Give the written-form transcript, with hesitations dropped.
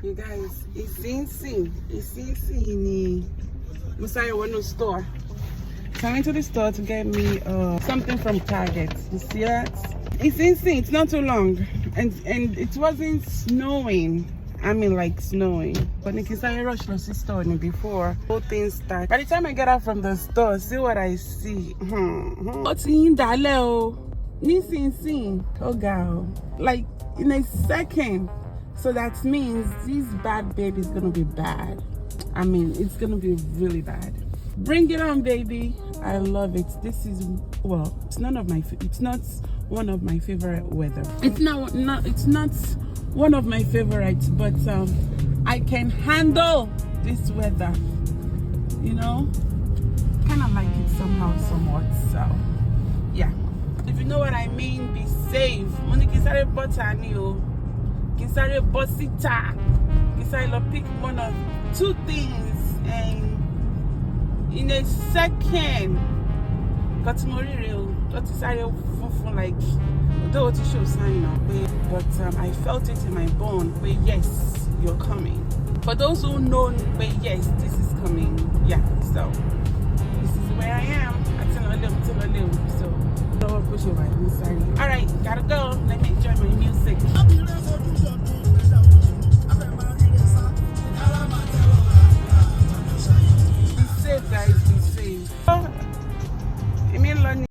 You guys, it's insane. It's insane. Musaya went to the store. So I went to the store to get me something from Target. You see that? It's insane. It's not too long, and it wasn't snowing. I mean, like snowing. But Nikisaya rushed to the store before whole thing started. By the time I get out from the store, see what I see. What's in Daleo? Oh girl, like in a second. So that means this bad baby is gonna be bad. I mean, it's gonna be really bad. Bring it on, baby. I love it. This is, well, it's not one of my favorite weather. It's not one of my favorites, but I can handle this weather. You know, kind of like it somehow, somewhat. So, yeah. If you know what I mean, be safe. Monique is a botany. Kisare Bosita. Kisare pick one of two things, and in a second, got more real. Got to say like though to show sign now, but I felt it in my bone. Wait, yes, you're coming. For those who know, wait, yes, this is coming. Yeah, so this is where I am. So don't push your right. Sorry. All right, gotta go. Let me enjoy my music.